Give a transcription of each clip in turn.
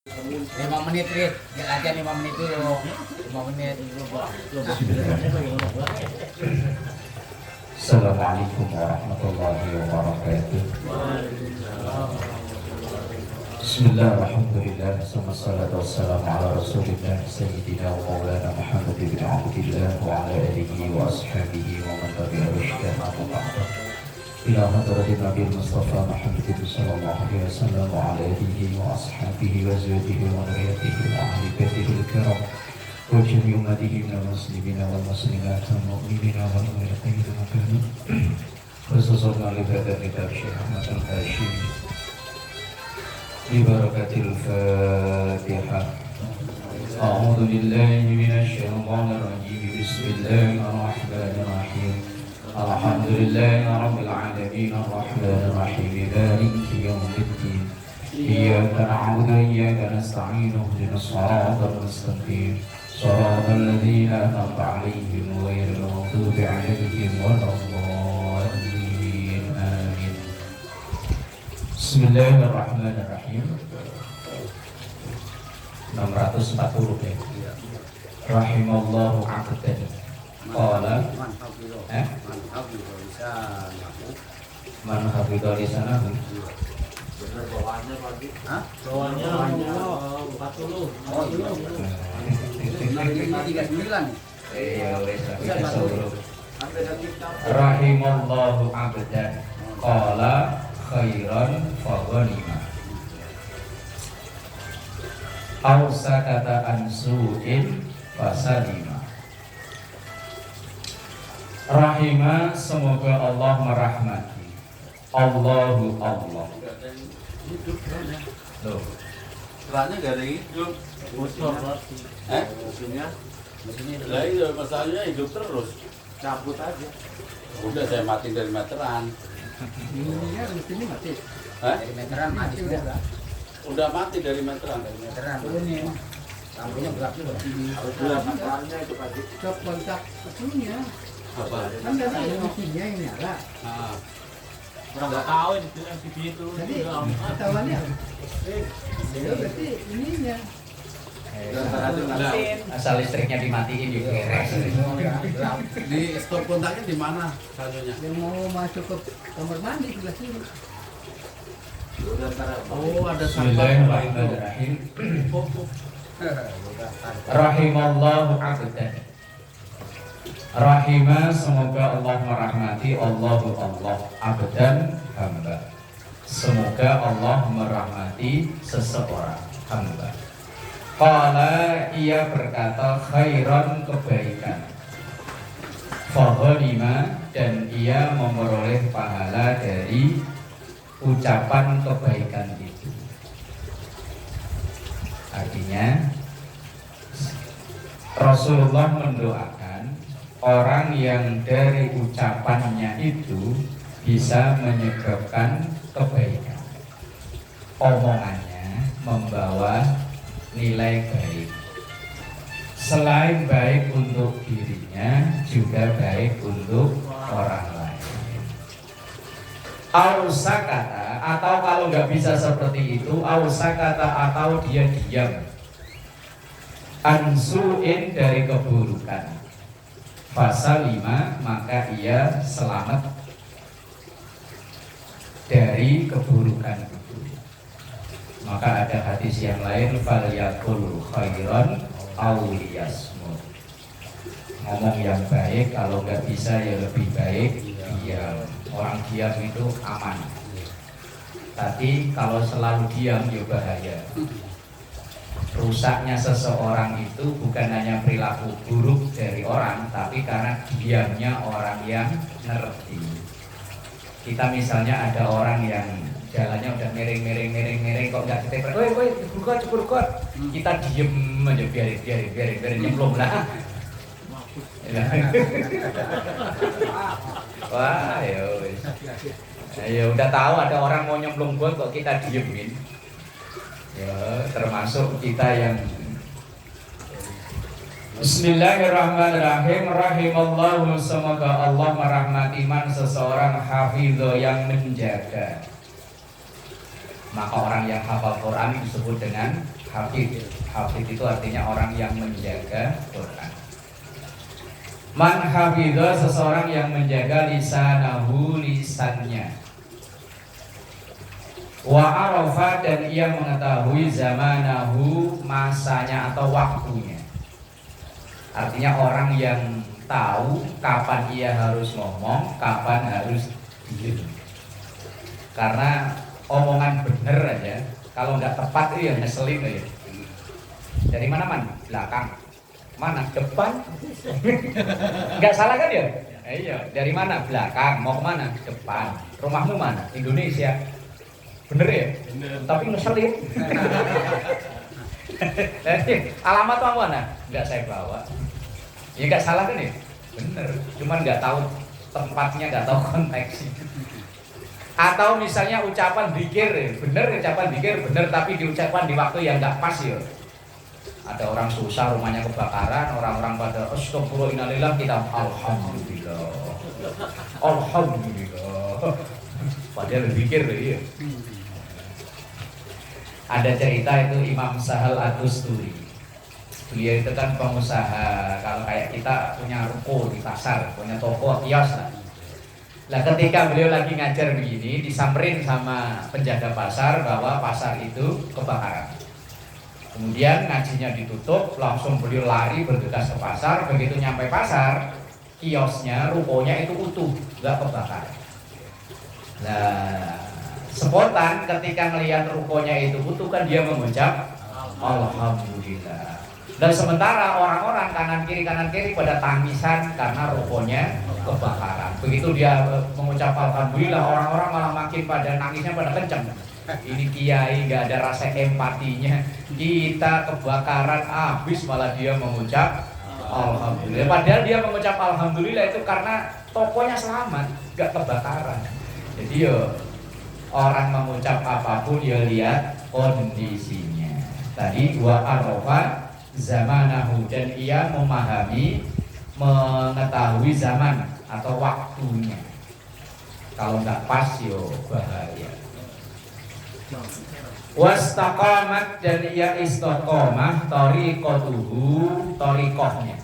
5 menit Rit, aja 5 menit dulu. 5 menit. Assalamualaikum warahmatullahi wabarakatuh. Bismillah, alhamdulillah, wassalatu wassalamu ala rasulillah Sayyidina wa maulana Muhammad bin Abdillah wa ala alihi wa ashabihi wa man tabi'a rushdana wa ba'da. Ila hadratin Nabi Mustafa Muhammad sallallahu alaihi wasallam wa ala alihi wa ashabihi wa zawjihi wa dhurriyyatihi wa ahli baitihi al-kiram wa jami'i ummatihi minal muslimina wal muslimat wal mu'minina wal mu'minat wa kanu khususan li badan kitab Syekh Ahmad Al-Hashimi bi barakatil Fatihah. A'udzu billahi minasy syaithanir rajim. Bismillahirrahmanirrahim. Alhamdulillahi rabbil alamin arrahmanir rahim maliki yaumiddin. Iyyaka na'budu wa iyyaka nasta'in ihdinas siratal mustaqim. Shiratal ladzina an'amta 'alaihim ghairil maghdubi 'alaihim waladdallin. Amin. Bismillahirrahmanirrahim. 640 ya. Rahimallahu 'abdan. Qala man hafidha lisanahu. Benar bawaannya pagi. Hah? Bawaannya 40. Oh iya. Benar 39. Iya wes Sampai dari kita. Rahimallahu 'abdan qala khairan fa ghanima. Aw sakata an su'in fasalima. Rahimah, semoga Allah merahmati. Allahu Allah. Loh, Celahnya gak ada hidup. Mesinnya? Lah iya, masalahnya hidup terus. Cabut aja. Udah saya mati dari meteran. Ininya mesinnya mati. Hah? Dari meteran mati sudah. Udah mati dari meteran. Dari meteran turunin. Lampunya gelap juga. Harus bilang masalahnya itu pagi. Cok kontak pesunya. Apa? Kan ada mesinnya yang nyala. Nah, Orang nggak tahu itu MTV itu. Jadi ketahuannya itu berarti ininya. asal listriknya dimatiin juga beres. di stop kontaknya di mana saldonya? Yang mau masuk ke kamar mandi sebelah sini. Oh, ada Bismillahirrahmanirrahim. Rahimallahu 'abdan. Rahimah, semoga Allah merahmati. Allahu Allah, abdan hamba. Semoga Allah merahmati seseorang hamba. Qala, ia berkata khairan, kebaikan. Faghanima, dan ia memperoleh pahala dari ucapan kebaikan itu. Artinya Rasulullah mendoakan orang yang dari ucapannya itu bisa menyebabkan kebaikan. Omongannya membawa nilai baik. Selain baik untuk dirinya, juga baik untuk orang lain. Ausakata, atau kalau nggak bisa seperti itu, ausakata, atau dia diam. Ansuin, dari keburukan. Fasa 5, maka ia selamat dari keburukan itu. Maka ada hadis yang lain, falyakul khairan aw liyasmut. Ngomong yang baik, kalau nggak bisa ya lebih baik diam. Orang diam itu aman. Tapi kalau selalu diam ya bahaya. Rusaknya seseorang itu bukan hanya perilaku buruk dari orang, tapi karena diamnya orang yang ngerti. Kita misalnya ada orang yang jalannya udah miring kok nggak kita woi cukur kita diem aja, biarin nyemplung lah. Wah, ya udah tahu ada orang mau nyemplung got kok kita diemin. Ya, termasuk kita yang Bismillahirrahmanirrahim. Rahimallahu, semoga Allah merahmati man, seseorang hafidho, yang menjaga. Maka orang yang hafal Quran disebut dengan hafid. Hafid itu artinya orang yang menjaga Quran. Man hafidha, seseorang yang menjaga lisanahu, lisannya. Wa arafa, dan ia mengetahui zamanahu, masanya atau waktunya. Artinya orang yang tahu kapan ia harus ngomong, kapan harus diem. Karena omongan bener aja, kalau nggak tepat itu yang ngeselin ya. Dari mana man? Belakang. Mana? Depan? Nggak salah kan ya? Iya. Dari mana? Belakang. Mau kemana? Depan. Rumahmu mana? Indonesia. Bener ya? Bener. Tapi ngeselin. Alamat tuh mana? Nggak saya bawa. Ya nggak salah kan ya? Bener. Cuman nggak tahu tempatnya, nggak tahu konteksnya. Atau misalnya ucapan zikir, bener ucapan zikir bener, tapi diucapkan di waktu yang nggak pas ya. Ada orang susah, rumahnya kebakaran, orang-orang pada astagfirullahaladzim, kita alhamdulillah, alhamdulillah. Padahal zikir ya. Ada cerita itu Imam Sahal Ad-Dusturi. Beliau itu kan pengusaha, kalau kayak kita punya ruko di pasar, punya toko, kios lah. Nah ketika beliau lagi ngajar begini, disamperin sama penjaga pasar bahwa pasar itu kebakaran. Kemudian ngajinya ditutup, langsung beliau lari bergegas ke pasar. Begitu nyampe pasar, kiosnya, rukonya itu utuh, nggak kebakaran. Nah, spontan ketika melihat rukonya itu utuh kan dia mengucap alhamdulillah. Dan sementara orang-orang kanan kiri pada tangisan karena rukonya kebakaran. Begitu dia mengucap alhamdulillah, orang-orang malah makin pada nangisnya pada kenceng. Ini kiai nggak ada rasa empatinya. Kita kebakaran habis malah dia mengucap alhamdulillah. Padahal dia mengucap alhamdulillah itu karena tokonya selamat, nggak kebakaran. Jadi orang mengucap apapun ya lihat kondisinya. Tadi wa arafa zamanahu, dan ia memahami, mengetahui zaman atau waktunya. Kalau nggak pas yo bahaya. Wastaqamat, dan ia istiqomah, tariqatuhu, tariqohnya,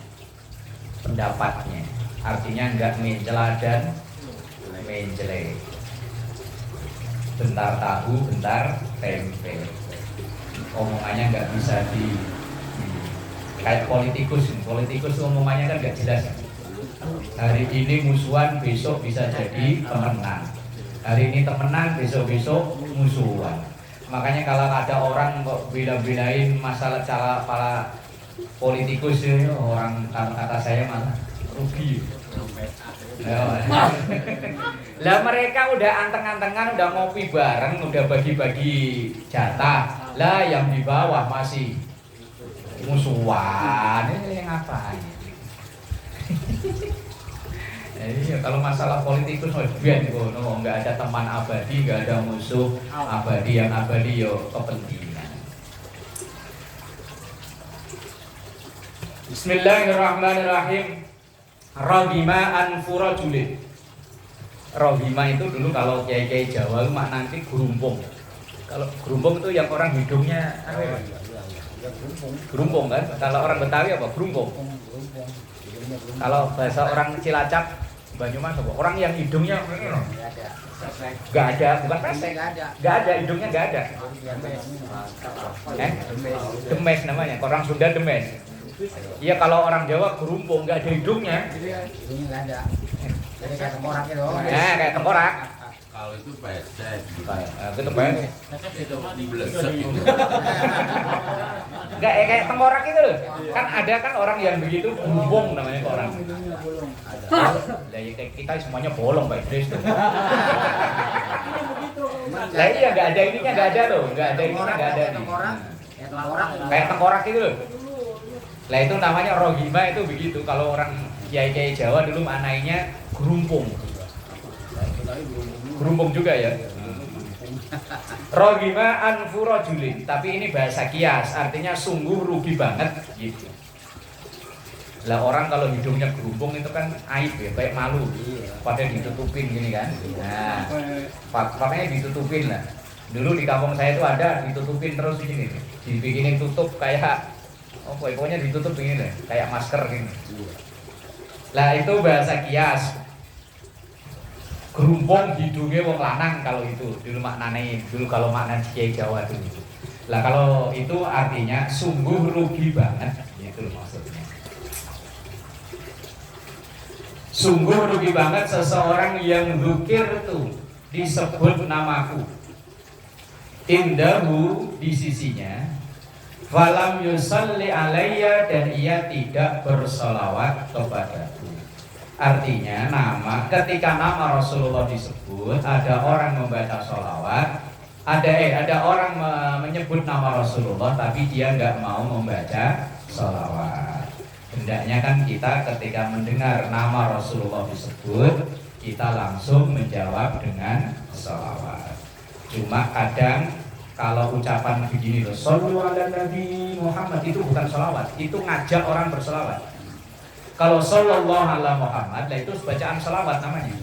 pendapatnya. Artinya nggak menjeladan, menjelek. Bentar tahu, bentar tempe. Omongannya nggak bisa kayak politikus omongannya kan nggak jelas. Hari ini musuhan, besok bisa jadi temenan. Hari ini temenan, besok musuhan. Makanya kalau ada orang kok bela-belain masalah cara para politikus ya, orang kata saya malah rugi. Lah mereka udah anteng-antengan, udah ngopi bareng, udah bagi-bagi jatah. Lah yang di bawah masih musuhan. Ini ngapain? Iya, kalau masalah politikus nggak ada teman abadi, nggak ada musuh abadi. Yang abadi yo kepentingan. Bismillahirrahmanirrahim. Rohima anfurajulin. Rohima itu dulu kalau kiai-kiai Jawa maknanya gerumpung. Kalau gerumpung itu yang orang hidungnya apa ya? Gerumpung kan? Kalau orang Betawi apa? Gerumpung. Kalau bahasa orang Cilacap, Banyumas apa? Orang yang hidungnya nggak ada, bukan pesek, nggak ada hidungnya, nggak ada. Demes namanya. Orang Sunda demes. Iya, kalau orang Jawa gerumpung, nggak ada hidungnya. Hidungnya nggak ada. Jadi kayak tengkorak gitu. Nah, kayak tengkorak. Kalau itu pesek. Gitu pesek. Itu blesek itu. Enggak, kayak tengkorak itu loh. Kan ada kan orang yang begitu gerumpung namanya orang. Lah ya kayak kita semuanya bolong Pak Idris tuh. Lah iya enggak ada ininya, enggak ada loh. Enggak ada ininya, enggak ada. Kayak tengkorak itu loh. Lah itu namanya rohima, itu begitu. Kalau orang kiai-kiai Jawa dulu maknanya gerumpung. Gerumpung juga ya. Rohima anfurajulin, tapi ini bahasa kias, artinya sungguh rugi banget gitu. Lah orang kalau hidungnya gerumpung itu kan aib ya, kayak malu. Padahal ditutupin gini kan. Nah, makanya ditutupin lah. Dulu di kampung saya itu ada ditutupin terus begini, dibikinin tutup kayak pokoknya ditutup begini deh, kayak masker gini. Lah itu bahasa kias. Gerumpung hidungnya wong lanang kalau itu dulu maknanya, dulu kalau makna Kiai Jawa dulu. Lah kalau itu artinya sungguh rugi banget, itu maksudnya. Sungguh rugi banget seseorang yang zikir tuh disebut namaku. Indahu di sisinya, falam yusalli alayya dan ia tidak bersolawat kepadaku. Artinya ketika nama Rasulullah disebut, ada orang membaca sholawat, ada orang menyebut nama Rasulullah tapi dia nggak mau membaca sholawat. Hendaknya kan kita ketika mendengar nama Rasulullah disebut, kita langsung menjawab dengan sholawat. Cuma kadang kalau ucapan begini loh, shollu ala Nabi Muhammad, itu bukan sholawat, itu ngajak orang bersolawat. Kalau sallallahu ala Muhammad, itu bacaan salawat namanya.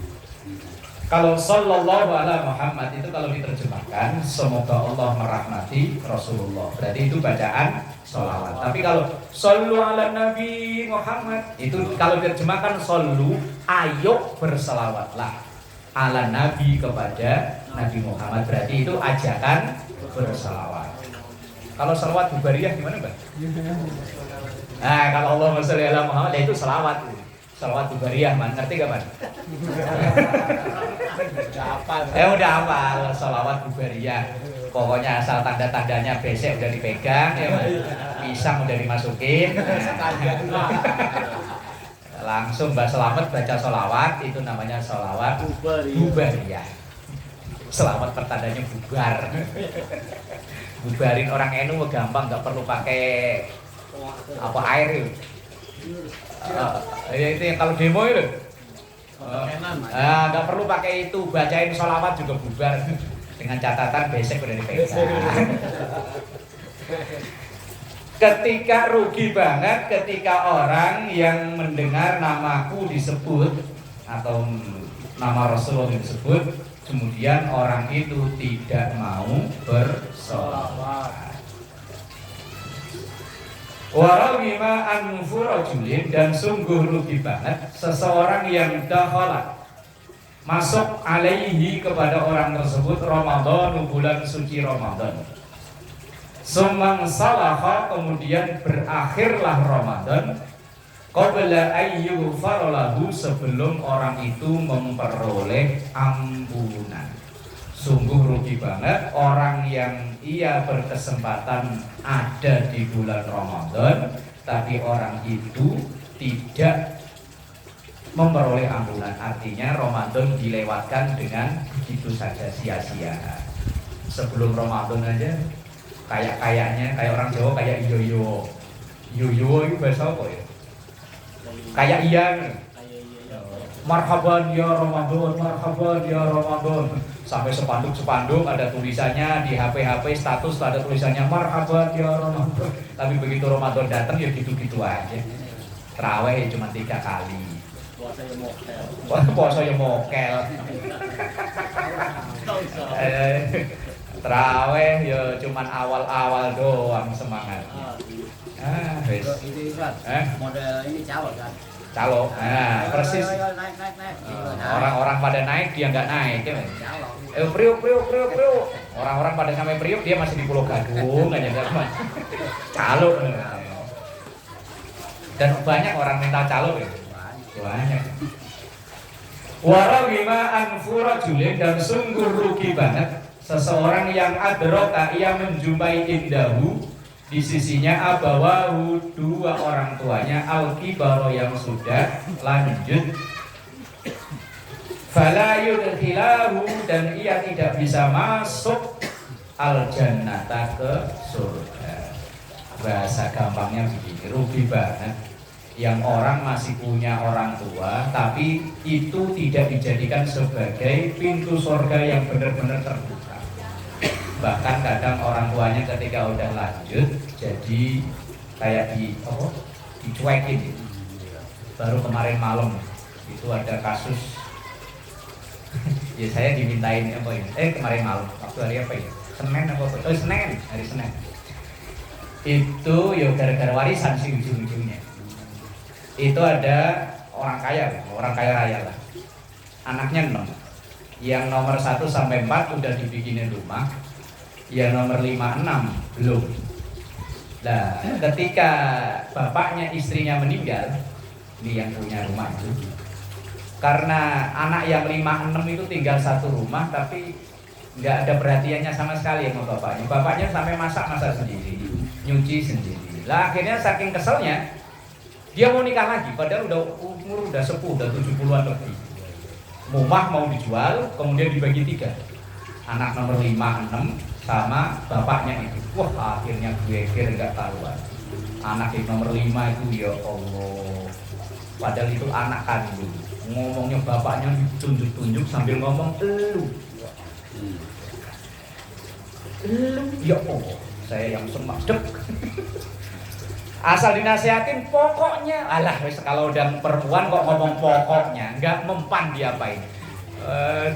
Kalau sallallahu ala Muhammad itu kalau diterjemahkan, semoga Allah merahmati Rasulullah, berarti itu bacaan salawat. Tapi kalau sallu ala Nabi Muhammad, itu kalau diterjemahkan sallu, ayo berselawatlah ala Nabi kepada Nabi Muhammad, berarti itu ajakan berselawat. Kalau salawat bubariyah gimana, Mbak? Nah, kalau Allahumma sholli ala Muhammad, itu selawat. Selawat bubariyah, man. Ngerti gak, man? Udah hafal selawat bubariyah. Pokoknya asal tanda-tandanya besek udah dipegang, ya, man. Pisang udah dimasukin. Langsung Mbak Selamat baca selawat, itu namanya selawat bubariyah. Selawat pertandanya bubar. Bubarin orang NU gampang, nggak perlu pakai air itu. Itu yang kalau demo itu. Nggak perlu pakai itu, bacain sholawat juga bubar. Dengan catatan besek udah dipegang. Ketika rugi banget ketika orang yang mendengar namaku disebut atau nama Rasulullah disebut, kemudian orang itu tidak mau bersolawat. Warawima anfu rajulin, dan sungguh rugi banget seseorang yang dakhala masuk alaihi kepada orang tersebut Ramadan, bulan suci Ramadan. Sumang salaha, kemudian berakhirlah Ramadan, qabla ayyughfar lahu, sebelum orang itu memperoleh ampunan. Sungguh rugi banget orang yang ia berkesempatan ada di bulan Ramadan, tapi orang itu tidak memperoleh ampunan. Artinya Ramadan dilewatkan dengan begitu saja, sia-sia. Sebelum Ramadan aja kayak orang Jawa kayak iyo itu bahasa apa ya? Kayak iya. Marhaban ya Ramadan, marhaban ya Ramadan. Sampai spanduk ada tulisannya, di HP status ada tulisannya marhaban ya Ramadan. Tapi begitu Ramadan datang ya gitu-gitu aja. Tarawih cuma 3 kali. Puasa ya mokel. Tarawih ya cuma awal-awal doang semangat. Wis. Model ini calo kan? Calo, persis. Naik. Orang-orang pada naik, dia nggak naik, ya. Priuk. Orang-orang pada sampai Priuk, dia masih di Pulau Gadung aja, kan? Calo. Dan banyak orang minta calo, ya. Banyak. Warawima anfu rajulin, dan sungguh rugi banget seseorang yang adroka, ia menjumpai indahu di sisinya abawahu, 2 orang tuanya, al-kibaro yang sudah lanjut, fala yudkhilahu, dan ia tidak bisa masuk al-jannata, ke surga. Bahasa gampangnya begini, rugi banget yang orang masih punya orang tua tapi itu tidak dijadikan sebagai pintu surga yang benar-benar terbuka. Bahkan kadang orang tuanya ketika udah lanjut jadi kayak dicuekin. Baru kemarin malam itu ada kasus Ya saya dimintain apa ini? Kemarin malam waktu hari apa ya? Senin apa? Oh Senin, hari Senin. Itu ya gara-gara warisan sih ujung-ujungnya. Itu ada orang kaya raya lah. Anaknya 6. Yang nomor 1 sampai 4 udah dibikinin rumah. Yang nomor 5, 6 belum. Nah, ketika bapaknya istrinya meninggal, ini yang punya rumah itu. Karena anak yang 5, 6 itu tinggal satu rumah, tapi nggak ada perhatiannya sama sekali sama bapaknya. Bapaknya sampai masak sendiri, nyuci sendiri. Lah akhirnya saking keselnya, dia mau nikah lagi, padahal umur udah sepuh, udah 70-an lebih. Rumah mau dijual, kemudian dibagi 3. Anak nomor 5, 6 sama bapaknya itu. Wah, akhirnya geger nggak karuan. Anak yang nomor 5 itu ya Allah. Padahal itu anak kandung. Ngomongnya bapaknya ditunjuk-tunjuk sambil ngomong elu. Elu, ya Allah. Saya yang semadek. Asal dinasihatin pokoknya. Alah, wis kalau udah perempuan kok ngomong pokoknya, nggak mempan diapain.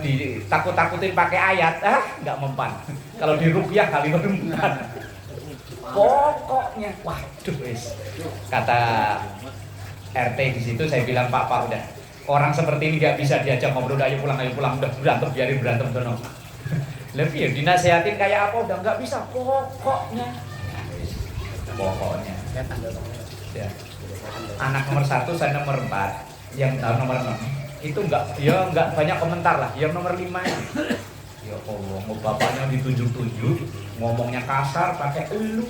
Ditakut-takutin pakai ayat, nggak mempan. Kalau di rupiah kali mempan. Pokoknya, waduh wis. Kata RT di situ saya bilang Pak udah. Orang seperti ini nggak bisa diajak ngobrol, ayo pulang, udah berantem, biarin berantem sono. Lebih ya dinasihatin kayak apa udah nggak bisa, pokoknya. Pokoknya. Ya. Anak nomor 1, saya nomor 4, yang nomor 6 itu nggak banyak komentar lah. Yang nomor 5 ini, ya Allah, mau bapaknya ditunjuk-tunjuk, ngomongnya kasar, pakai elu,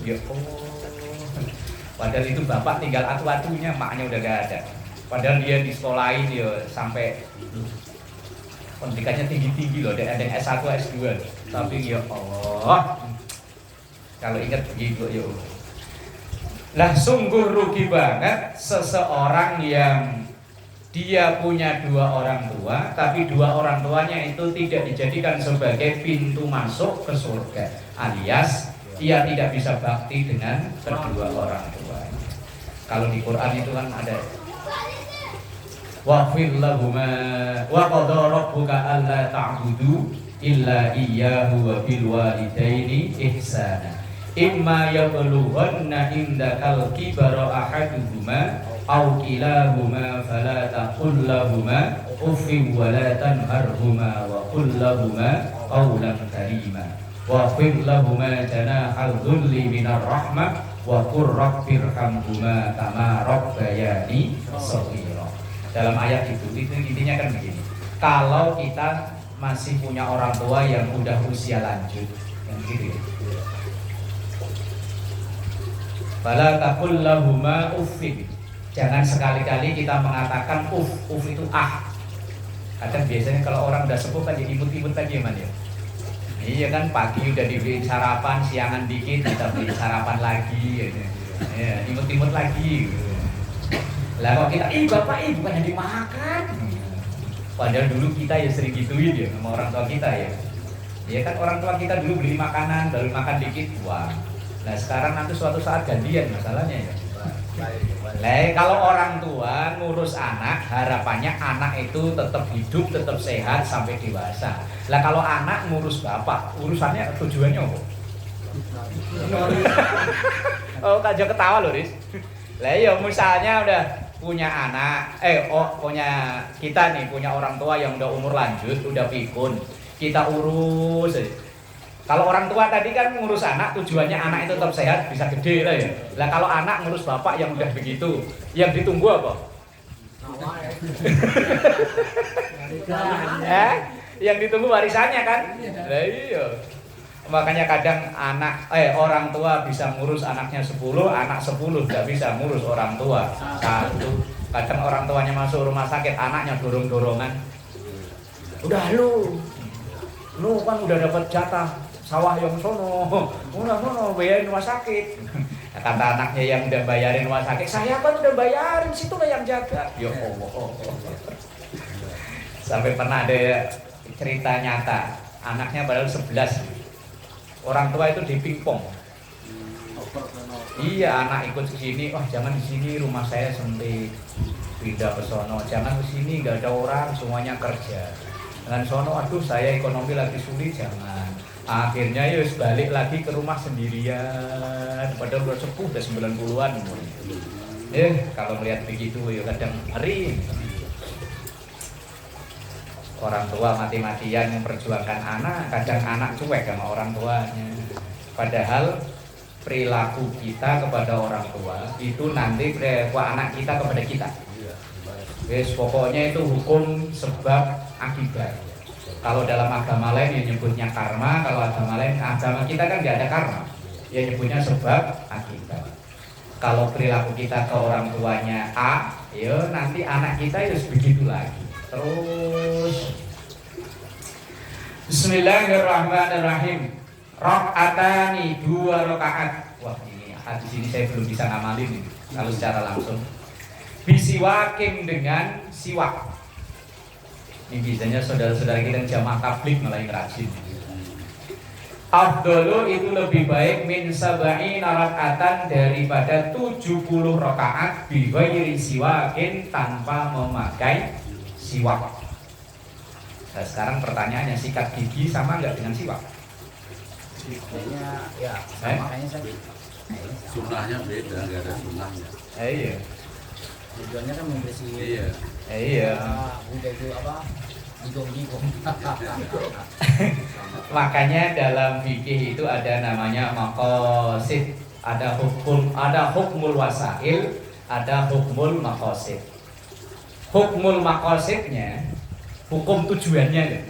ya Allah. Padahal itu bapak tinggal atu-atunya, maknya udah gak ada. Padahal dia di sekolahin ya sampai pendidikannya tinggi-tinggi loh, ada yang S1, S2. Tapi ya Allah, kalau ingat begitu ya Allah. Lah sungguh rugi banget seseorang yang dia punya 2 orang tua, tapi 2 orang tuanya itu tidak dijadikan sebagai pintu masuk ke surga, alias ia tidak bisa bakti dengan kedua orang tuanya. Kalau di Quran itu kan ada wa fil lahuma wa qadara rabbuka alla ta'budu illa iyyahu wa bil walidaini ihsana imma yablughanna indakal kibara ahaduhuma aw kilahuma fala taqul lahuma uffin wa la tanharhuma wa qul lahuma qawlan karima wa fil lahuma janahal dhulli minar rahmah wa qur rabbirhamhuma kama rabbayani shaghira. Dalam ayat itu intinya kan begini. Kalau kita masih punya orang tua yang udah usia lanjut, yang gitu. Fala taqul lahuma uffin. Jangan sekali-kali kita mengatakan uf itu Kadang biasanya kalau orang udah sepuh kan jadi imut-imut tadi ya. Iya kan, pagi udah dibeliin sarapan, siangan dikit kita beli sarapan lagi ya, imut-imut lagi gitu. Lah kok kita, bapak bukannya dimakan. Padahal dulu kita ya sering gituin ya sama orang tua kita ya. Ya kan orang tua kita dulu beli makanan, baru makan dikit, wah. Nah sekarang nanti suatu saat gantian masalahnya ya. Lah kalau orang tua ngurus anak, harapannya anak itu tetap hidup, tetap sehat sampai dewasa. Lah kalau anak ngurus bapak, urusannya tujuannya apa? Oh kajak ketawa loh Riz. Lah ya misalnya udah punya anak, punya kita nih, punya orang tua yang udah umur lanjut, udah pikun, kita urus. Kalau orang tua tadi kan ngurus anak, tujuannya anak itu tetap sehat, bisa gede lah ya. Lah kalau anak ngurus bapak yang udah begitu, yang ditunggu apa? Yang ditunggu warisannya kan? Lah iya. Makanya kadang orang tua bisa ngurus anaknya 10, anak 10 nggak bisa ngurus orang tua 1. Kadang orang tuanya masuk rumah sakit, anaknya dorong-dorongan. Udah lu kan udah dapat jatah sawah yang sono, bayarin rumah sakit. Kata anaknya yang udah bayarin rumah sakit, saya kan udah bayarin, situlah yang jaga. Ya Allah. Sampai pernah ada cerita nyata, anaknya padahal 11. Orang tua itu di pingpong. Iya, anak ikut ke sini, jangan di sini, rumah saya sempit. Pindah ke sono, jangan ke sini, nggak ada orang, semuanya kerja. Dengan sono, aduh saya ekonomi lagi sulit, jangan. Akhirnya ya balik lagi ke rumah sendirian, padahal udah sepuh, udah 90-an umurnya. Kalau melihat begitu ya kadang ngeri. Orang tua mati-matian memperjuangkan anak, kadang anak cuek sama orang tuanya. Padahal perilaku kita kepada orang tua itu nanti perilaku anak kita kepada kita. Wes pokoknya itu hukum sebab akibat. Kalau dalam agama lain yang nyebutnya karma, kalau agama lain, agama kita kan nggak ada karma, ya nyebutnya sebab akibat. Kalau perilaku kita ke orang tuanya A, ya nanti anak kita itu begitu lagi. Terus Bismillahirrahmanirrahim. Rakaatani, 2 rakaat. Wah ini hadis ini saya belum bisa ngamalin ini, kalau secara langsung. Bisiwakin dengan siwak. Ini biasanya saudara-saudara kita yang jamaah tabligh malah yang rajin. Afdolu itu lebih baik min sab'ina rakaatan daripada 70 rakaat bighairi siwakin tanpa memakai siwak. Nah, sekarang pertanyaannya, sikat gigi sama nggak dengan siwak? Kayaknya ya sama kayaknya saja. Sunnahnya beda, nggak ada sunnahnya. Iya. Tujuannya kan membersih. Iya. Iya. Udah itu apa? Gigong-gigong. Makanya dalam fikih itu ada namanya maqasid, ada hukmul wasail, ada hukmul maqasid. Hukmul maqasidnya hukum tujuannya.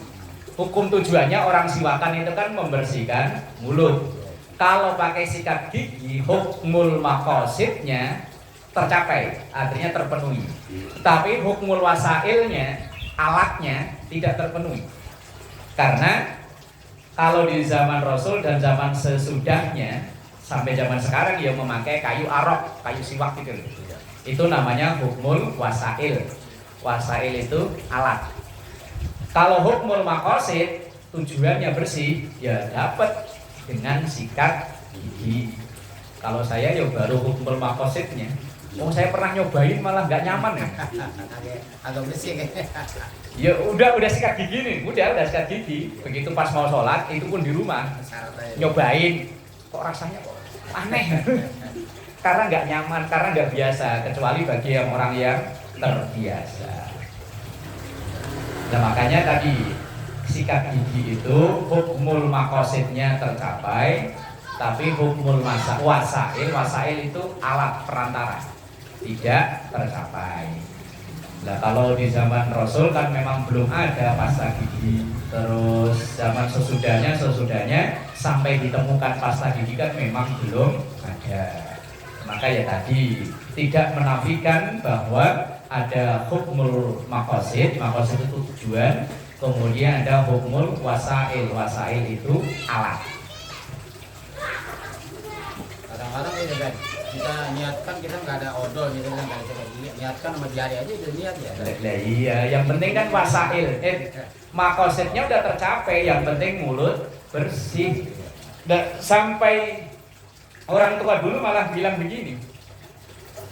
Hukum tujuannya orang siwakan itu kan membersihkan mulut. Kalau pakai sikat gigi, hukmul maqasidnya tercapai, artinya terpenuhi. Tapi hukmul wasailnya, alatnya tidak terpenuhi. Karena kalau di zaman Rasul dan zaman sesudahnya sampai zaman sekarang dia memakai kayu arok, kayu siwak gitu. Itu namanya hukmul wasail. Wasail itu alat. Kalau hukmul maqasid tujuannya bersih, ya dapat dengan sikat gigi. Kalau saya ya baru hukmul maqasidnya. Oh saya pernah nyobain malah nggak nyaman ya. Agak bersih kayaknya. Ya udah sikat gigi nih, udah sikat gigi. Begitu pas mau sholat itu pun di rumah nyobain, kok rasanya kok aneh. Karena nggak nyaman, karena nggak biasa. Kecuali bagi yang orang yang terbiasa. Nah makanya tadi sikat gigi itu hukmul maqasidnya tercapai, tapi hukmul wasail itu alat perantara tidak tercapai. Nah kalau di zaman Rasul kan memang belum ada pasta gigi. Terus zaman sesudahnya sampai ditemukan pasta gigi kan memang belum ada. Maka ya tadi tidak menafikan bahwa ada hukmul maqasid itu tujuan, kemudian ada hukmul wasail itu alat. Kadang-kadang ini kan kita niatkan, kita nggak ada odol gitu kan, nggak ada gigi, niatkan sama jari aja udah niat ya. Nah, iya, yang penting kan wasail, maqasidnya udah tercapai, yang penting mulut bersih. Dan sampai orang tua dulu malah bilang begini,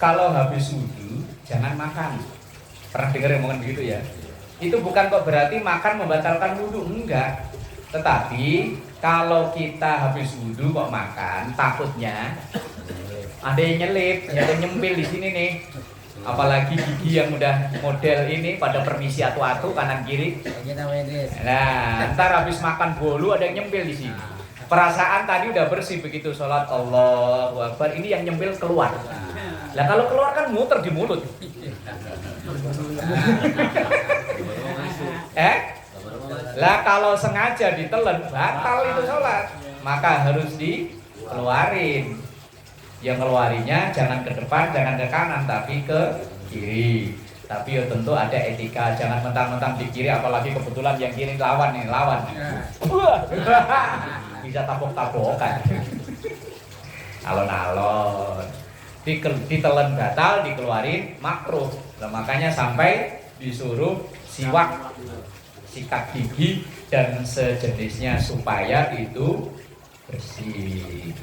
kalau habis wudu jangan makan. Pernah dengar omongan begitu ya? Itu bukan kok berarti makan membatalkan wudu, enggak. Tetapi kalau kita habis wudu kok makan, takutnya ada yang nyelip, ada yang nyempil di sini nih. Apalagi gigi yang udah model ini pada permisi atu-atu kanan kiri. Nah, ntar habis makan bolu ada yang nyempil di sini. Perasaan tadi udah bersih begitu sholat Allahu Akbar, ini yang nyempil keluar. Lah kalau keluar kan muter di mulut. Lah kalau sengaja ditelan batal itu sholat, maka harus dikeluarin. Yang keluarinya jangan ke depan, jangan ke kanan, tapi ke kiri. Tapi ya tentu ada etika, jangan mentang-mentang di kiri, apalagi kebetulan yang kiri lawan. Bisa tapok-tapokan. Alon-alon. Ditelan batal, dikeluarin makruh. Nah, makanya sampai disuruh sikat gigi dan sejenisnya supaya itu bersih.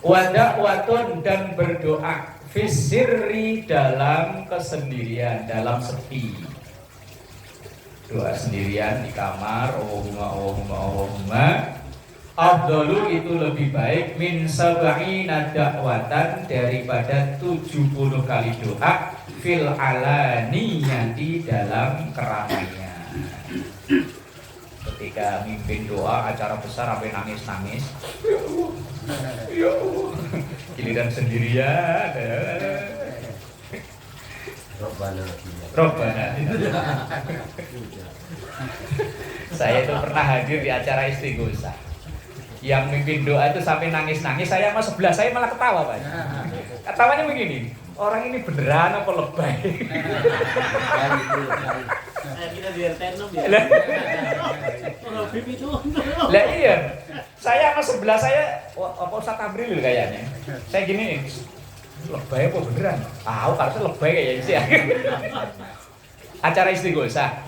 Wada'watun dan berdoa fisirri dalam kesendirian, dalam sepi. doa sendirian di kamar, Allahumma afdalu itu lebih baik min sab'ina da'watan daripada 70 kali doa fil alaniyati dalam keramaian. Ketika mimpin doa acara besar sampai nangis-nangis, ya Allah, giliran sendirian, Robbana. Saya itu pernah hadir di acara istighosah. Yang mimpin doa itu sampai nangis-nangis, saya sama sebelah saya malah ketawa, Pak. Ketawanya begini, orang ini beneran apa lebay? Kita di RT 6 ya. Orang VIP itu. Lah iya, saya sama sebelah saya, apa Ustaz Tabril kayaknya. Saya gini, lebay apa beneran? Tahu harusnya lebay kayaknya sih. Acara istighosah,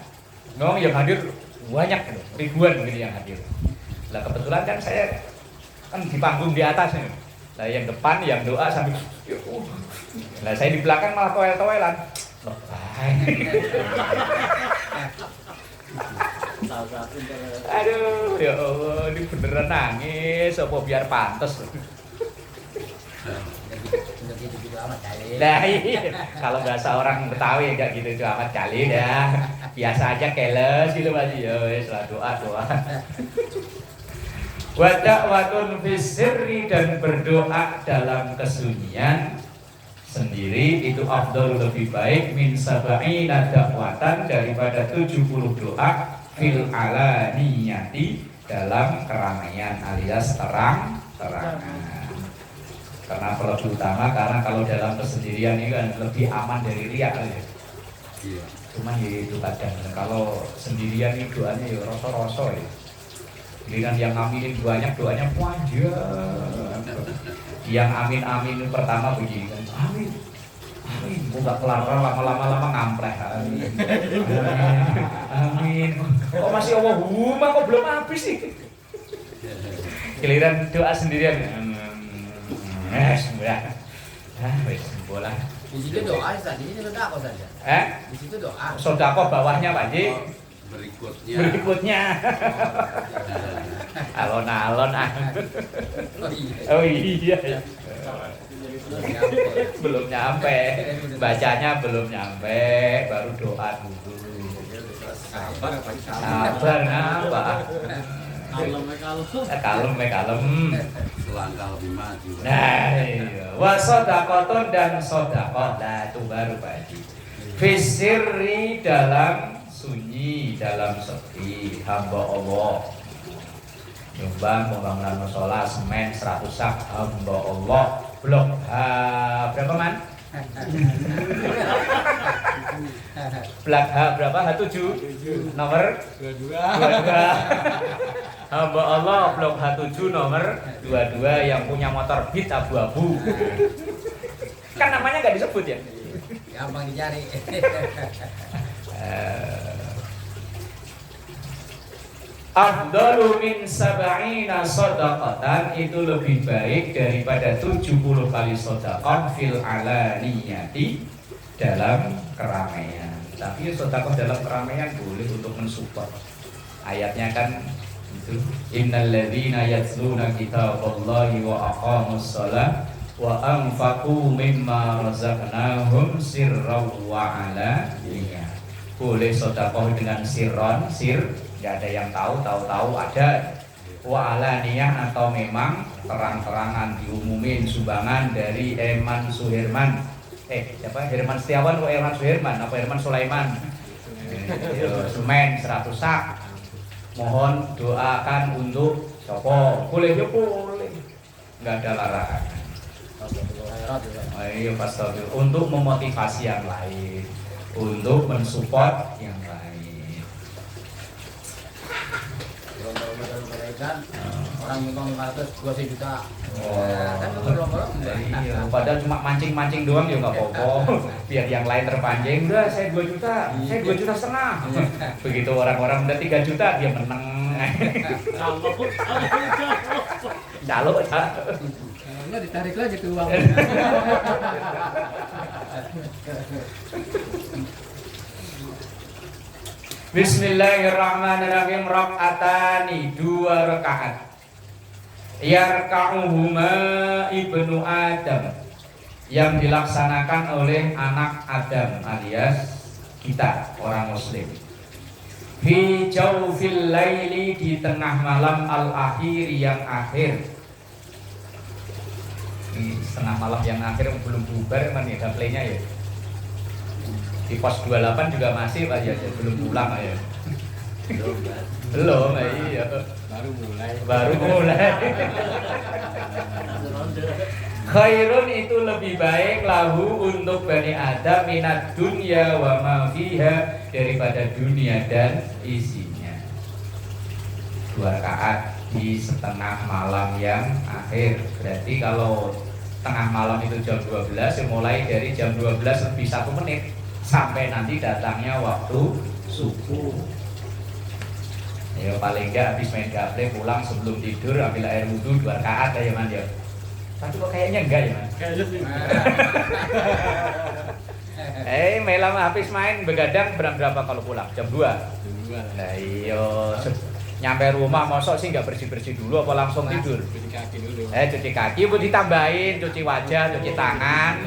ngomong yang hadir banyak, ribuan mungkin yang hadir. Lah kebetulan kan saya kan di panggung di atas nih. Lah yang depan yang doa sambil lah saya di belakang malah toel-toelan. Aduh, ya Allah, ini beneran nangis apa biar pantes. Gitu amat kali. Nah iya, kalau bahasa orang Betawi enggak gitu amat kali dah. Biasa aja keles gitu Pak. Ya wis lah doa. Wa da'watun fisirri dan berdoa dalam kesunyian sendiri itu afdal lebih baik min sab'ina da'watan daripada 70 doa fil alaniyati dalam keramaian alias terang-terangan. Karena lebih utama karena kalau dalam kesendirian ini kan lebih aman dari riak aja. Iya. Cuma ya itu kadang kalau sendirian ini doanya ya rosor-rosor ya. Giliran yang aminin banyak doanya panjang. Yang amin pertama begini kan, amin. Nggak kelar lama-lama ngampleh. Amin. Kok masih Allahumma kok belum habis sih? Giliran doa sendirian. Sudah. Wis bola. Di situ doa saja, di situ sedekah saja. Di situ doa. Sedekah bawahnya Pak Ji. Berikutnya. Alon-alon ah. Oh iya. Oh iya. Belum nyampe. Bacanya belum nyampe, baru doa dulu. Sabar ngapa? Kalem. Selangkah lebih maju. Nah, iya. Wa shadaqatun dan sedekah. Nah, itu baru Pak Haji. Fisirri dalam sunyi, dalam sepi hamba Allah. Nyumbang pembangunan mushola semen 100 sak hamba Allah. Blok berapa man? Blok berapa? H7 nomor 22. Hamba Allah blok H7 nomor 22 yang punya motor Beat abu-abu. Kan namanya nggak disebut ya? Gampang dicari. Afdalu min sab'ina shadaqatan itu lebih baik daripada 70 kali sedekah fil alaniyati dalam keramaian. Tapi sedekah dalam keramaian boleh untuk mensupport. Ayatnya kan itu innal ladzina yatluna kitaballahi wa aqamus shalah wa anfaqu mimma razaqnahum sirran wa alaniyah. Boleh sedekah dengan sirron, nggak ada yang tahu ada wa alaniyah atau memang terang-terangan diumumin sumbangan dari Herman Suherman siapa Herman Setiawan atau Herman Suherman apa Herman Sulaiman semen 100 sak mohon doakan untuk sopo boleh nggak ada larangan. Ayo pasti untuk memotivasi yang lain untuk mensupport yang lain. Kan orang nyumbang 500 gua 1 juta. Kan belum. Iya, padahal cuma mancing-mancing doang ya nggak apa-apa. Biar yang lain terpancing, udah saya 2 juta, saya 2,5 juta. Begitu orang-orang udah 3 juta dia menang. Calo. Enggak ditarik lagi tuh uang. Bismillahirrahmanirrahim. Rakaatani, 2 rakaat. Yarka'uhuma ibnu Adam, yang dilaksanakan oleh anak Adam alias kita orang muslim. Fi jawfil laili, di tengah malam al-akhir, yang akhir. Ini setengah malam yang akhir belum bubar man ya playnya ya. Di pos 28 juga masih Pak ya, belum pulang Pak ya. Belum, iya. Baru mulai. Khairun, itu lebih baik lahu untuk Bani Adam minat dunya wa ma fiha, daripada dunia dan isinya. 2 rakaat di setengah malam yang akhir. Berarti kalau tengah malam itu jam 12, mulai dari jam 12 lebih 1 menit sampai nanti datangnya waktu subuh. Ya paling enggak habis main gaple pulang sebelum tidur ambil air wudhu 2 rakaat ya man ya. Tapi kok kayaknya enggak ya man? Melam habis main begadang berapa kalau pulang? Jam 2. Nah iya, nyampe rumah mosok sih enggak bersih-bersih dulu apa langsung tidur? Cuci kaki dulu. Cuci kaki bu ditambahin, cuci wajah, cuci tangan.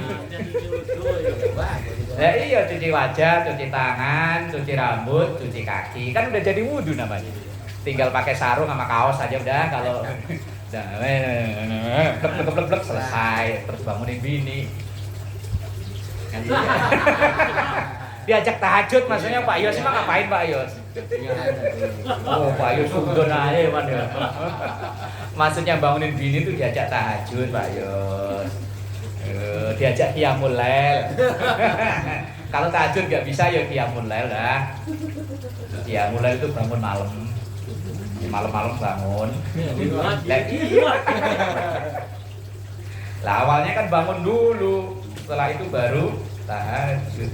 Iya, cuci wajah, cuci tangan, cuci rambut, cuci kaki. Kan udah jadi wudhu namanya. Tinggal pakai sarung sama kaos aja udah. Kalau udah blek selesai. Terus bangunin bini. Diajak tahajud maksudnya Pak Yos emang ngapain Pak Yos? Oh Pak Yos sudon aja man ya. Maksudnya bangunin bini tuh diajak tahajud Pak Yos. Diajak qiyamul lail. Kalau tahajud nggak bisa ya qiyamul lail lah. Qiyamul lail itu bangun malam. Malam-malam bangun. Lah awalnya kan bangun dulu. Setelah itu baru tahajud.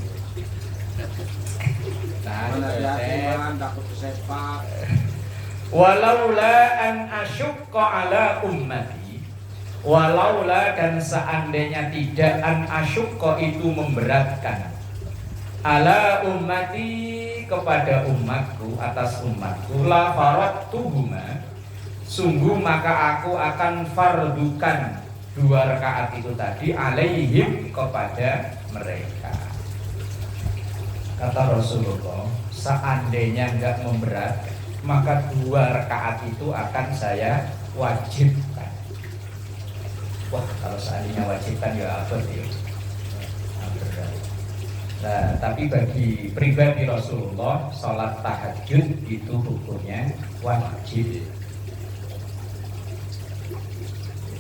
Walaula an asyukka ala ummati, walaula, dan seandainya tidak, an asyukka itu memberatkan, ala ummati, kepada umatku, atas umatku, la faradtuhuma, sungguh maka aku akan fardukan 2 rakaat itu tadi alaihim, kepada mereka. Kata Rasulullah, seandainya enggak memberat, maka 2 rakaat itu akan saya wajibkan. Wah, kalau seandainya wajibkan ya apa ya? Nah, tapi bagi pribadi Rasulullah, sholat tahajud itu hukumnya wajib.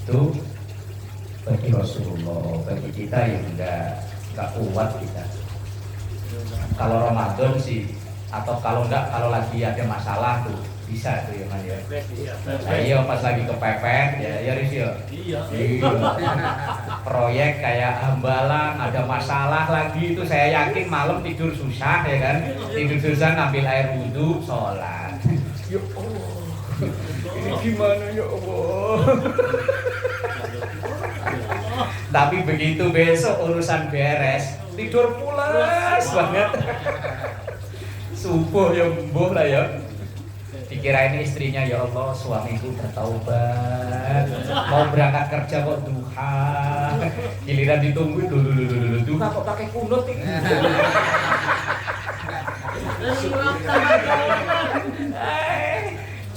Itu bagi Rasulullah, bagi kita yang enggak kuat kita. Kalau Ramadan sih, atau kalau lagi ada masalah tuh bisa tuh ya man ya. Nah, iya pas lagi kepepet ya Riz ya. Iya. Proyek kayak Hambalang ada masalah lagi itu saya yakin malam tidur susah ya kan. Tidur susah ngambil air wudhu sholat. Ya Allah. Ini gimana ya Allah. Tapi begitu besok urusan beres, tidur pulas banget. Subuh ya mbuh lah ya. Dikirain istrinya, ya Allah suamiku bertaubat, mau berangkat kerja kok duha. Giliran ditungguin dulu duha kok pakai kunut ini.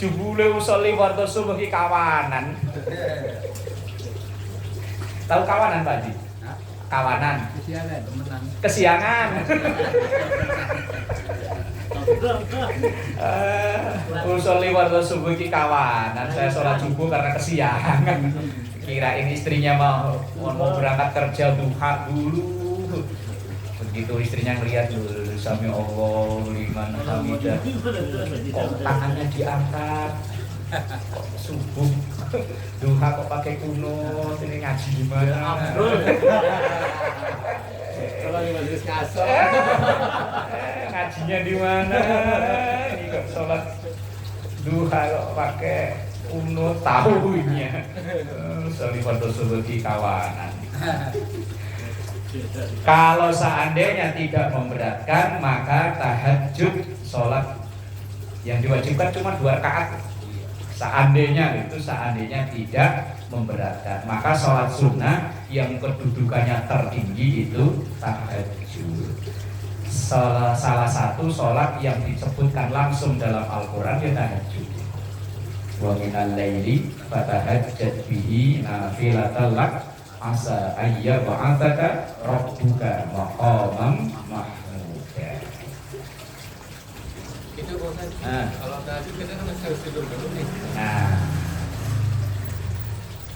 Jubule usolli warta subuh ki kawanan. Tahu kawanan Pak Haji? Kawanan. Kesiangan. Usolli warta subuh ki kawanan. Saya sholat subuh karena kesiangan. Kirain istrinya mau berangkat kerja duha dulu. Begitu istrinya ngelihat dulu, sami Allah liman hamidah. Kok tangannya diangkat? Kok subuh duha kok pakai kunut, ini ngaji gimana? Kalau di majelis kasar. Ngajinya di mana? Ini kok sholat duha kok pakai kunut, tahunya. Sholli fardhu subuh di kawanan. Kalau seandainya tidak memberatkan, maka tahajud sholat yang diwajibkan cuma 2 rakaat. Seandainya tidak memberatkan, maka sholat sunnah yang kedudukannya tertinggi itu tahajud. Salah satu sholat yang disebutkan langsung dalam Al-Quran ya tahajud. Wa minal laili fatahajjad bihi nafilatan lak asa ayya ba'ataka rabbuka maqamam mahmuda. Itu bosan. Kalau tahajud kita kan harus tidur dulu nih. Nah,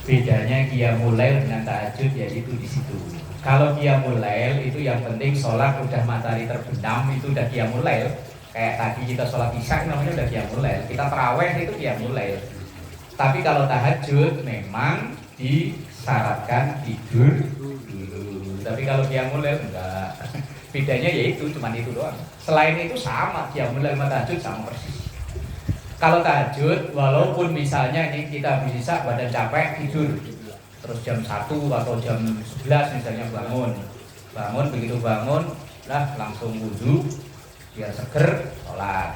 bedanya qiyamul lail dengan tahajud yaitu di situ. Kalau qiyamul lail itu yang penting sholat udah matahari terbenam itu udah qiyamul lail. Kayak tadi kita sholat isya namanya udah qiyamul lail. Kita tarawih itu qiyamul lail. Tapi kalau tahajud memang disyaratkan tidur dulu. Tapi kalau qiyamul lail enggak. Bedanya yaitu cuma itu doang. Selain itu sama qiyamul lail sama tahajud sama persis. Kalau tahajud, walaupun misalnya ini kita bisa badan capek tidur, terus jam 1 atau jam 11 misalnya bangun, begitu bangun, lah langsung wudhu, biar seger, sholat.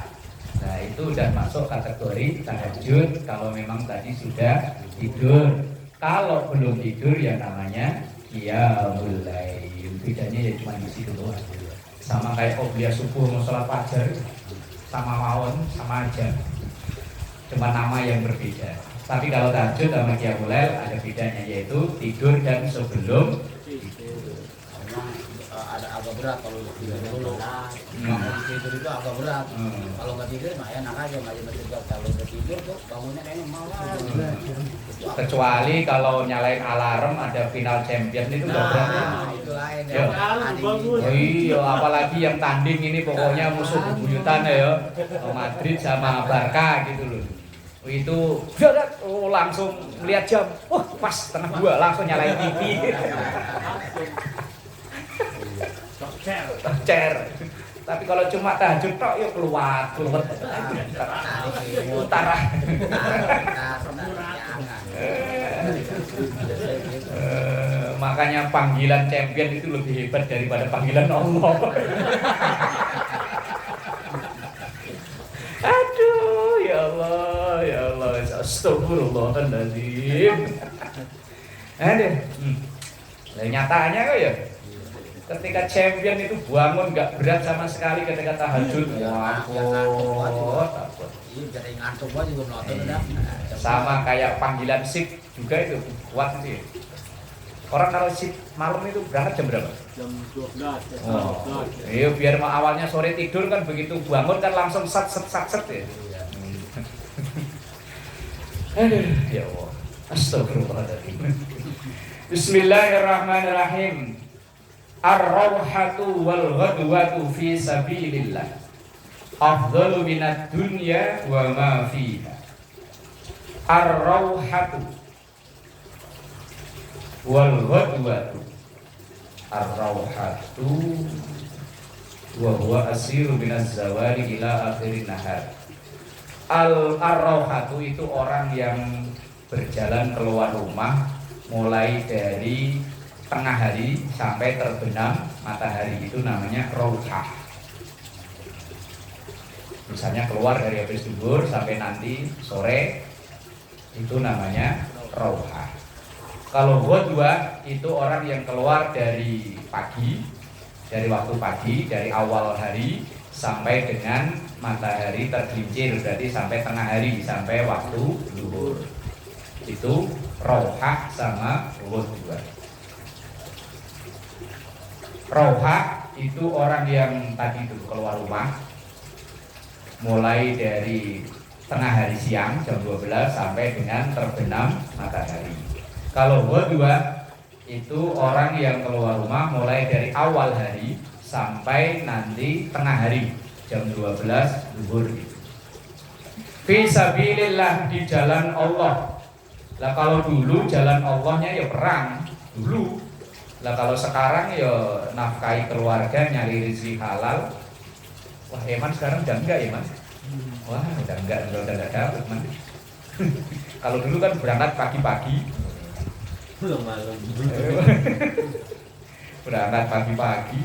Nah itu udah masuk kategori tahajud kalau memang tadi sudah tidur. Kalau belum tidur ya namanya qiyamul lail. Bedanya ya cuma di situ doang. Sama kayak qobliyah subuh mau sholat fajar, sama mawon sama aja. Cuma nama yang berbeda. Tapi kalau tahajud sama qiyamul lail ada bedanya yaitu tidur dan sebelum tidur. Memang ada agak berat kalau tidur dulu. Bangun tidur itu agak berat. Kalau nggak tidur mah enak aja, maju juga. Kalau udah tidur tuh bangunnya kayaknya malas. Kecuali kalau nyalain alarm ada final champion itu nggak berat. Nah, itu lain Ya. ya. Iya, apalagi yang tanding ini pokoknya musuh bebuyutan ya. Madrid sama Barca gitu loh. Itu langsung melihat jam, pas setengah 2 langsung nyalain TV. Cer. Tapi kalau cuma tahajud tok ya keluar. Utara. Makanya panggilan champion itu lebih hebat daripada panggilan Allah. Aduh, ya Allah, astagfirullahaladzim. Aduh, nyatanya kok ya, ketika champion itu bangun nggak berat sama sekali ketika tahajud. Takut. Iya, jadi ngantuk gua juga nonton udah. Sama kayak panggilan shift juga itu kuat sih. Orang kalau shift malam itu berangkat jam berapa? Jam 12. Iya, biar awalnya sore tidur kan begitu bangun kan langsung sat ya. Aduh, ya Allah. Astagfirullahaladzim. Bismillahirrahmanirrahim. Ar-rawhatu wal ghadwatu fi sabilillah afdalu minad dunya wa ma fiha. Ar-rawhatu wal ghadwatu. Ar-rawhatu wa huwa asiru minaz zawali ila akhirin nahar. Ar-rawhatu itu orang yang berjalan keluar rumah mulai dari tengah hari sampai terbenam matahari, itu namanya rawhah. Misalnya keluar dari habis zuhur sampai nanti sore, itu namanya rawhah. Kalau ghadwah itu orang yang keluar dari pagi, dari waktu pagi, dari awal hari sampai dengan matahari tergelincir, berarti sampai tengah hari, sampai waktu zuhur. Itu rawhah sama ghadwah. Rawhah itu orang yang tadi itu keluar rumah mulai dari tengah hari siang jam 12 sampai dengan terbenam matahari. Kalau ghadwah itu orang yang keluar rumah mulai dari awal hari sampai nanti tengah hari jam 12 zuhur gitu. Fi sabilillah, di jalan Allah. Lah kalau dulu jalan Allahnya ya perang dulu. Lah kalau sekarang ya nafkahi keluarga, nyari rezeki halal. Wah, Eman sekarang udah enggak ya, Mas? Wah, udah enggak dapat, Man. Kalau dulu kan berangkat pagi-pagi. Belum malam. Berangkat pagi-pagi.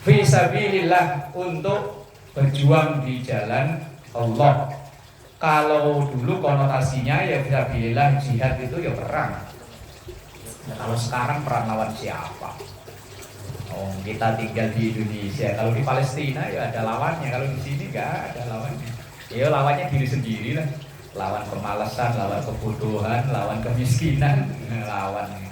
Fi sabilillah, untuk berjuang di jalan Allah. Kalau dulu konotasinya ya fisabilillah, jihad itu ya perang. Nah, kalau sekarang perang lawan siapa? Oh, kita tinggal di Indonesia. Kalau di Palestina ya ada lawannya. Kalau di sini nggak ada lawannya. Ya lawannya diri sendiri lah. Lawan kemalasan, lawan kebodohan, lawan kemiskinan, lawannya.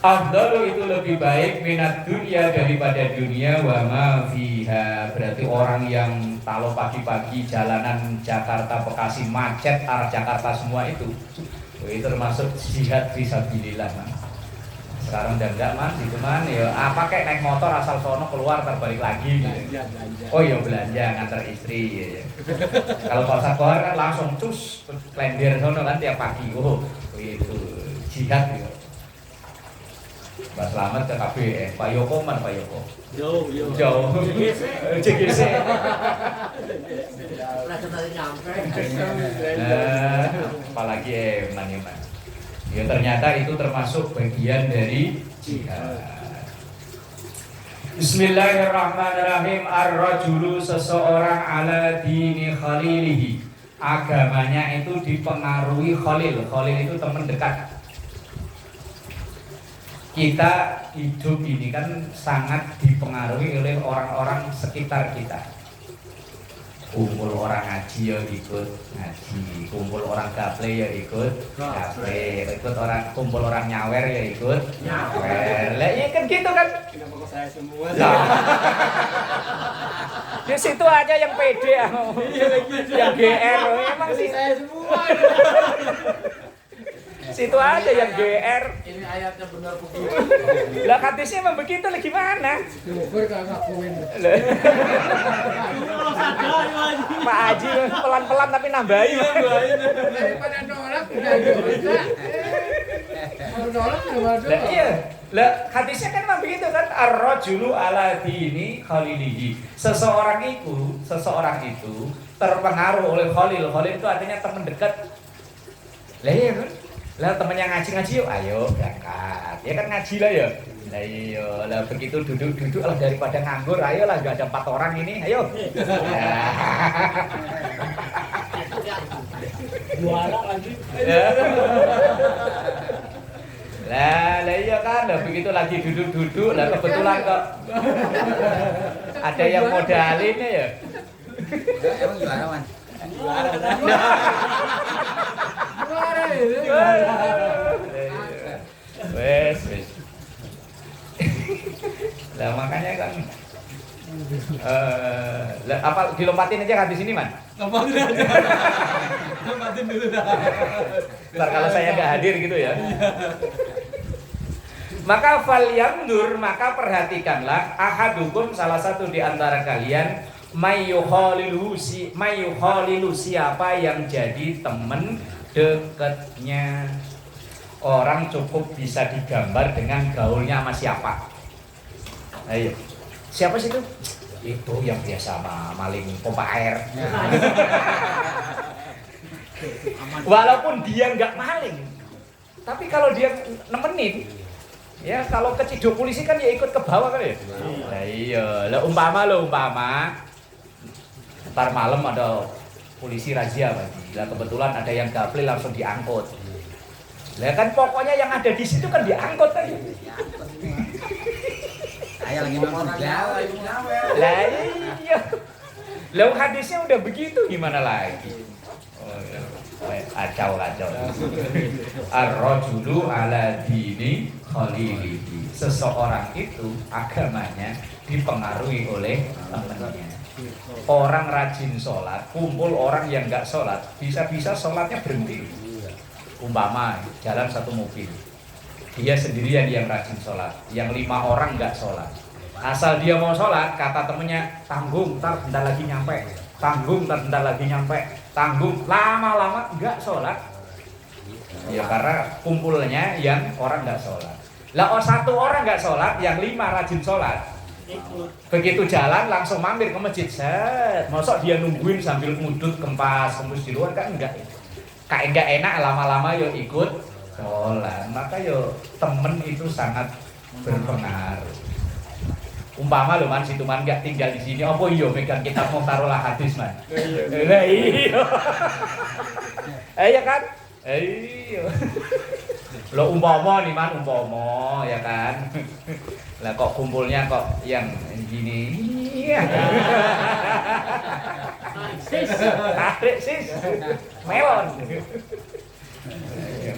Afdalu itu lebih baik minat dunia daripada dunia wa ma fiha. Berarti orang yang kalau pagi-pagi jalanan Jakarta Bekasi macet arah Jakarta semua itu termasuk jihad fisabilillah, man. Sekarang udah enggak, man, itu man ya pakai naik motor asal sono keluar terbalik lagi gitu. Oh iya belanja ngantar istri ya. Kalau pasar keluar kan langsung cus klender sono kan tiap pagi. Oh itu jihad ya. Mbak Slamet ke KBN, Pak Yoko mana Pak Yoko? Jauh. CGC. Apalagi man. Ya ternyata itu termasuk bagian dari jihad. Bismillahirrahmanirrahim. Ar-rajulu seseorang ala dini khalilihi. Agamanya itu dipengaruhi khalil. Khalil itu teman dekat. Kita hidup ini kan sangat dipengaruhi oleh orang-orang sekitar kita. Kumpul orang ngaji ya ikut ngaji, kumpul orang gaple ya ikut gaple, kumpul orang nyawer ya ikut nyawer. Lah iya kan gitu kan. Kenapa kok saya semua? Di situ aja yang pede yang GR emang sih Saya semua. situ aja yang GR. Ini ayatnya benar begitu. Lah hadisnya emang begitu lah gimana? Pak Haji pelan-pelan tapi nambahin. Daripada nolak udah dosa. Mau nolak sama dosa. Lah iya. Lah hadisnya kan memang begitu kan, ar-rajulu ala dini khalilihi. Seseorang itu terpengaruh oleh khalil. Khalil itu artinya teman dekat. Lah iya kan? Lah temennya ngaji yuk, ayo berangkat. Ya kan ngaji lah ya. Lah iya, lah begitu duduk lah daripada nganggur, ayo lah enggak ada 4 orang ini, ayo. Juara lagi. Lah iya kan, lah begitu lagi duduk lah kebetulan kok ada yang modalin ya. Emang juara, Man? Wes. Lah makanya kan apa dilompatin aja kan di sini, Man? Lompatin aja. Lompatin dulu dah. Ntar kalau saya nggak hadir gitu ya. Maka falyandur, maka perhatikanlah ahadukum, salah satu di antara kalian, mayyukhalilu siapa yang jadi teman dekatnya. Orang cukup bisa digambar dengan gaulnya sama siapa. Ayo, siapa sih itu? Itu yang biasa maling pompa air. Walaupun dia nggak maling, tapi kalau dia nemenin, ya kalau keciduk polisi kan ya ikut ke bawah kan ya. Nah, iya, lah umpama ntar malam ada polisi razia lagi. Lah kebetulan ada yang gaple langsung diangkut. Lah kan pokoknya yang ada di situ kan diangkut kan. Saya lagi nonton gawe. Lah iya. Lah hadisnya udah begitu gimana lagi? Oh, iya. Kacau. Ar-rajulu ala dini khalilihi. Seseorang itu agamanya dipengaruhi oleh temannya. Orang rajin sholat, kumpul orang yang nggak sholat, bisa-bisa sholatnya berhenti. Umpama jalan satu mobil, dia sendirian yang rajin sholat, yang 5 orang nggak sholat. Asal dia mau sholat, kata temennya, tanggung, ntar bentar lagi nyampe. Tanggung, ntar bentar lagi nyampe. Tanggung, lama-lama nggak sholat. Ya karena kumpulnya yang orang nggak sholat. Lah satu orang nggak sholat, yang 5 rajin sholat. Begitu jalan langsung mampir ke masjid. Mosok dia nungguin sambil ngudut kempes di luar kan enggak. Kayak enggak enak lama-lama yo ikut sholat. Maka yo temen itu sangat berpengaruh. Umpama lho man situ man gak tinggal di sini, apa iya megang kitab mau taruhlah hadis man. Lah iya. Iya kan? Iya. Lo umpama nih man, umpama ya kan. Lah kok kumpulnya kok yang gini. Tarik sis. Melon.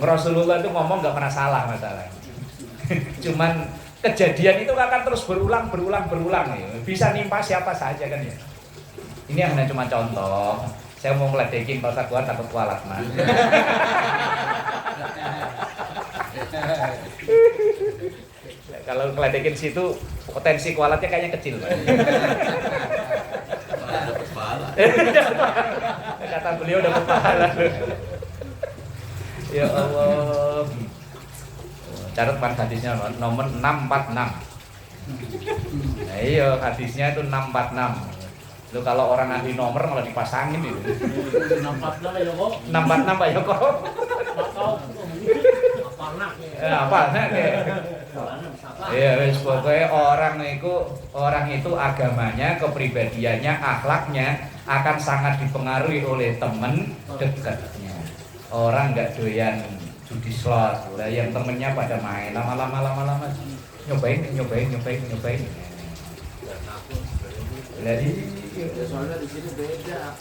Rasulullah itu ngomong gak pernah salah masalah. Cuman kejadian itu akan terus berulang ya. Bisa nimpa siapa saja kan ya. Ini yang cuma contoh. Saya mau ngeledekin Pak Saguan takut kualat man. Kalau ngeledekin situ potensi kualatnya kayaknya kecil man. Dapat pahala. Kata beliau dapat pahala. Ya Allah. Catat man hadisnya nomor 646. Nah, iya hadisnya itu 646. Lu kalau orang ahli nomor malah dipasangin itu. 646 ya kok. 646 Pak Yoko. Apa nak ya wis pokoknya orang itu agamanya, kepribadiannya, akhlaknya akan sangat dipengaruhi oleh teman dekatnya. Orang nggak doyan judi slot, lah yang temennya pada main lama-lama nyobain. Jadi soalnya di sini beda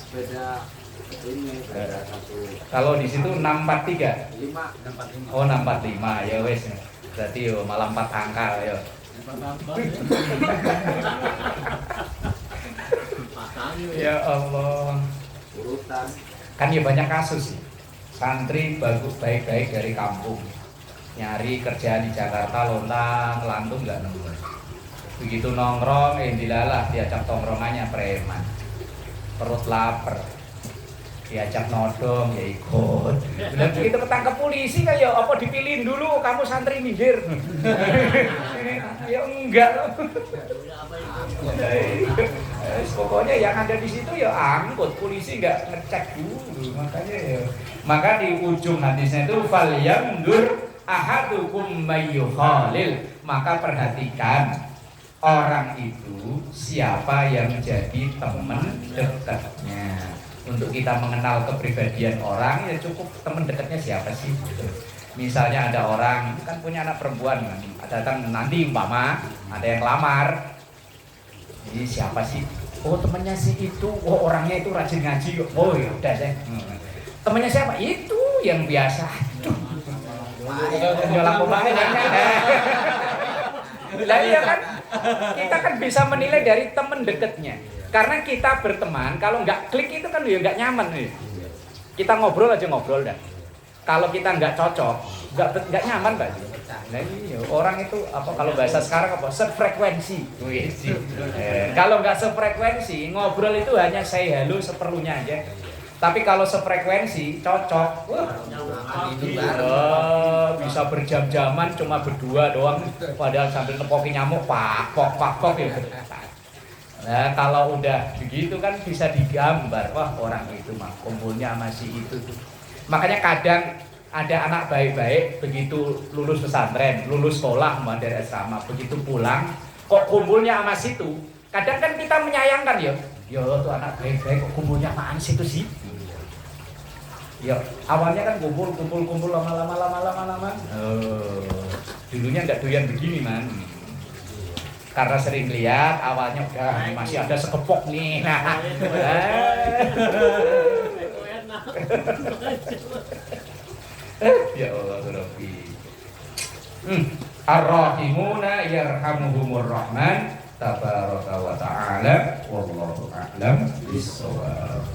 ini beda satu. kalau di situ 643. 5 Oh 645 ya wes. Berarti yo malah 4 angka yo. Ya Allah. urutan. Kan ya banyak kasus sih. Santri baik-baik dari kampung nyari kerjaan di Jakarta lantung nggak nemu. Begitu nongkrong dilalah diajak tongkrongannya preman, perut lapar, diajak nodong ya ikut. Dan begitu ketangkep polisi kan ya apa dipilihin dulu kamu santri minggir. Ya enggak. Pokoknya yang ada di situ ya angkut, polisi nggak ngecek dulu, makanya ya. Maka di ujung hadisnya itu fal yandur ahadukum mayyukhalil, maka perhatikan orang itu siapa yang menjadi teman dekatnya. Untuk kita mengenal kepribadian orang ya cukup teman dekatnya siapa sih. Misalnya ada orang kan punya anak perempuan kan, datang nanti umpama ada yang lamar. Ini siapa sih? Oh temannya sih itu, oh orangnya itu rajin ngaji. Oh ya udah saya. Temannya siapa? Itu yang biasa. Aduh. Jualan pemain. Lah iya kan? Kita kan bisa menilai dari teman dekatnya. Karena kita berteman, kalau nggak klik itu kan ya nggak nyaman nih. Kita ngobrol aja ngobrol dah. Kalau kita nggak cocok, nggak nyaman Pak. Nah iya, orang itu apa kalau bahasa sekarang apa? Sefrekuensi. Kalau nggak sefrekuensi, ngobrol itu hanya say hello seperlunya aja. Tapi kalau sefrekuensi, cocok. Bisa berjam-jaman cuma berdua doang, padahal sambil nepokin nyamuk, pak pok ya. Nah kalau udah begitu kan bisa digambar, wah orang itu mah kumpulnya masih itu tuh. Makanya kadang ada anak baik-baik begitu lulus pesantren, lulus sekolah dari asrama, begitu pulang kok kumpulnya sama situ. Kadang kan kita menyayangkan ya tuh anak baik-baik kok kumpulnya sama situ sih. Ya awalnya kan kumpul lama. Dulunya nggak doyan begini man. Karena sering lihat awalnya udah masih ada sekepok nih. Nah. Ya Allah Rabbi. Ar-Rahimuna yarhamuhumur Rahman tabaraka wa ta'ala wallahu a'lam bis-shawab.